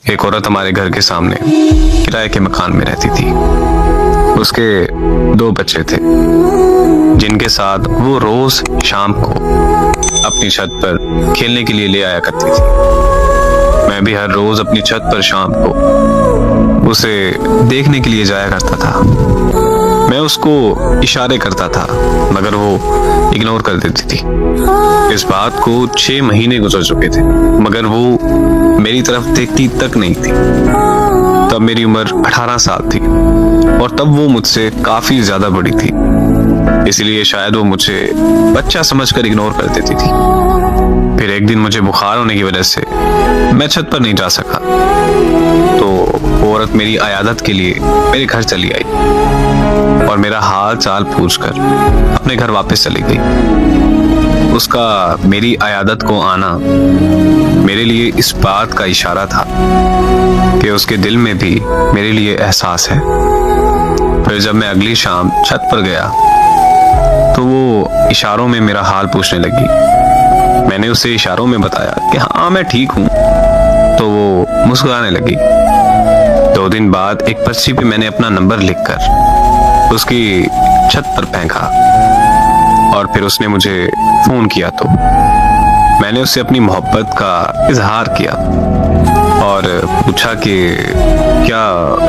एक औरत हमारे घर के सामने किराए के मकान में रहती थी। उसके 2 बच्चे थे जिनके साथ वो रोज शाम को अपनी छत पर खेलने के लिए ले आया करती थी। मैं भी हर रोज अपनी छत पर शाम को उसे देखने के लिए जाया करता था। मैं उसको इशारे करता था मगर वो इग्नोर कर देती थी। इस बात को 6 महीने गुजर चुके थे मगर वो मेरी तरफ देखती तक नहीं थी। तब मेरी उम्र 18 साल थी और तब वो मुझसे काफी ज्यादा बड़ी थी, इसलिए शायद वो मुझे बच्चा समझकर इग्नोर कर देती थी। फिर एक दिन मुझे बुखार होने की वजह से मैं छत पर नहीं जा सका, तो वो औरत मेरी अयादत के लिए मेरे घर चली आई और मेरा हाल चाल पूछकर अपने घर वापस चली गई। उसका मेरी अयादत को आना मेरे लिए इस बात का इशारा था कि उसके दिल में भी मेरे लिए एहसास है। फिर जब मैं अगली शाम छत पर गया तो वो इशारों में मेरा हाल पूछने लगी। मैंने उसे इशारों में बताया कि हाँ मैं ठीक हूँ, तो वो मुस्कुराने लगी। 2 दिन बाद एक पर्ची पे मैंने अपना नंबर लिखकर उसकी छत पर फेंका और फिर उसने मुझे फोन किया तो मैंने उससे अपनी मोहब्बत का इजहार किया और पूछा कि क्या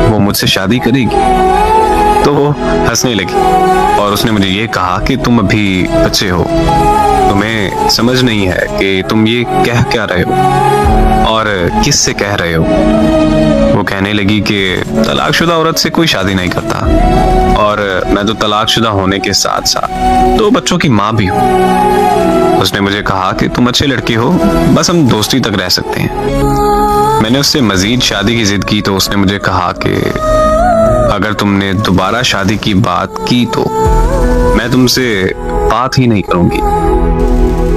वो मुझसे शादी करेगी। तो वो हंसने लगी और उसने मुझे ये कहा कि तुम अभी बच्चे हो, तुम्हें समझ नहीं है कि तुम ये कह क्या रहे हो और किस से कह रहे हो। वो कहने लगी कि तलाकशुदा औरत से कोई शादी नहीं करता और मैं तो तलाकशुदा होने के साथ साथ 2 बच्चों की माँ भी हूँ। उसने मुझे कहा कि तुम अच्छे लड़के हो, बस हम दोस्ती तक रह सकते हैं। मैंने उससे मजीद शादी की जिद की तो उसने मुझे कहा कि अगर तुमने दोबारा शादी की बात की तो मैं तुमसे बात ही नहीं करूंगी।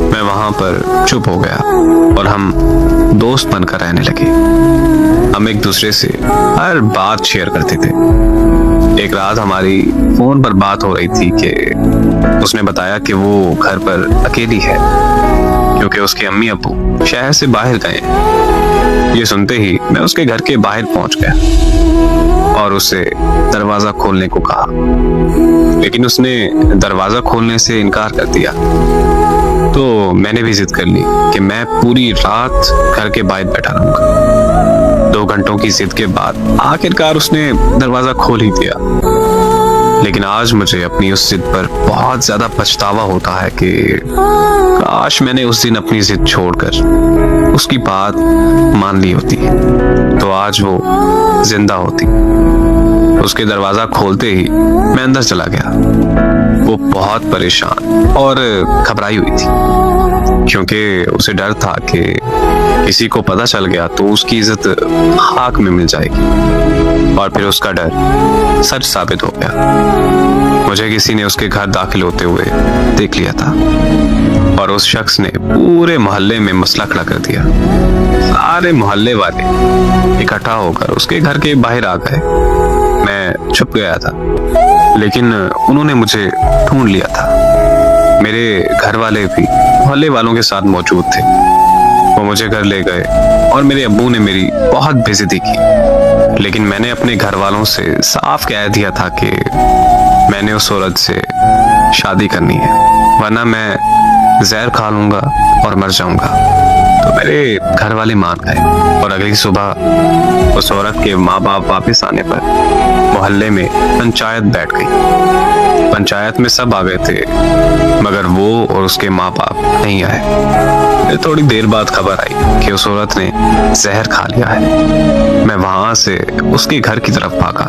मैं वहां पर चुप हो गया और हम दोस्त बनकर रहने लगे। हम एक दूसरे से हर बात शेयर करते थे। एक रात हमारी फोन पर बात हो रही थी कि उसने बताया कि वो घर पर अकेली है क्योंकि उसके अम्मी अब्बू शहर से बाहर गए। ये सुनते ही मैं उसके घर के बाहर पहुंच गया और उसे दरवाजा खोलने को कहा, लेकिन उसने दरवाजा खोलने से इनकार कर दिया। तो मैंने भी जिद कर ली कि मैं पूरी रात घर के बाहर बैठा रहूंगा। 2 घंटों की जिद के बाद आखिरकार उसने दरवाजा खोल ही दिया। लेकिन आज मुझे अपनी उस जिद पर बहुत ज्यादा पछतावा होता है कि काश मैंने उस दिन अपनी जिद छोड़कर उसकी बात मान ली होती तो आज वो जिंदा होती। उसके दरवाजा खोलते ही मैं अंदर चला गया। वो बहुत परेशान और घबराई हुई थी क्योंकि उसे डर था कि किसी को पता चल गया तो उसकी इज्जत खाक में मिल जाएगी और फिर उसका डर सच साबित हो गया। मुझे किसी ने उसके घर दाखिल होते हुए देख लिया था और उस शख्स ने पूरे मोहल्ले में मसला खड़ा कर दिया। सारे मोहल्ले वाले इकट्ठा होकर उसके घर के बाहर आ गए। मैं छुप गया था लेकिन उन्होंने मुझे ढूंढ लिया था। मेरे घर वाले भी मोहल्ले वालों के साथ मौजूद थे। वो मुझे घर ले गए और मेरे अब्बू ने मेरी बहुत बेइज्जती की, लेकिन मैंने अपने घर वालों से साफ कह दिया था कि मैंने उस औरत से शादी करनी है वरना मैं जहर खा लूंगा और मर जाऊंगा। तो मेरे घर वाले मान गए और अगली सुबह उस औरत के माँ बाप वापस आने पर मोहल्ले में पंचायत बैठ गई। पंचायत में सब आ गए थे मगर वो और उसके माँ बाप नहीं आए। थोड़ी देर बाद खबर आई कि उस औरत ने जहर खा लिया है। मैं वहां से उसके घर की तरफ भागा,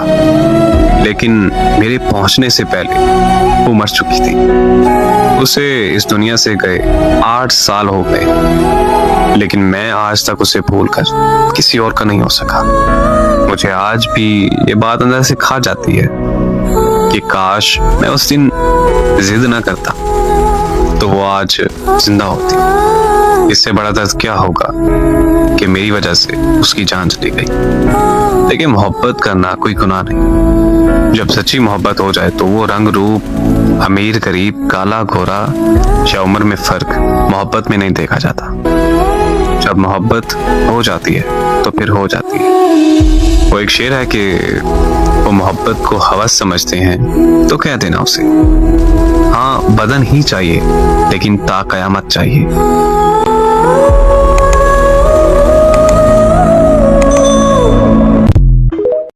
लेकिन मेरे पहुंचने से पहले वो मर चुकी थी। उसे इस दुनिया से गए 8 साल हो गए, लेकिन मैं आज तक उसे भूलकर किसी और का नहीं हो सका। मुझे आज भी ये बात अंदर से खा जाती है कि काश मैं उस दिन जिद ना करता तो वो आज जिंदा होती। इससे बड़ा दर्द क्या होगा कि मेरी वजह से उसकी जान चली गई। लेकिन मोहब्बत करना कोई गुनाह नहीं। जब सच्ची मोहब्बत हो जाए तो वो रंग रूप, अमीर गरीब, काला घोरा या उम्र में फर्क मोहब्बत में नहीं देखा जाता। जब मोहब्बत हो जाती है तो फिर हो जाती है। वो एक शेर है कि वो मोहब्बत को हवस समझते हैं तो कह देना उसे, हाँ बदन ही चाहिए लेकिन ता कयामत चाहिए।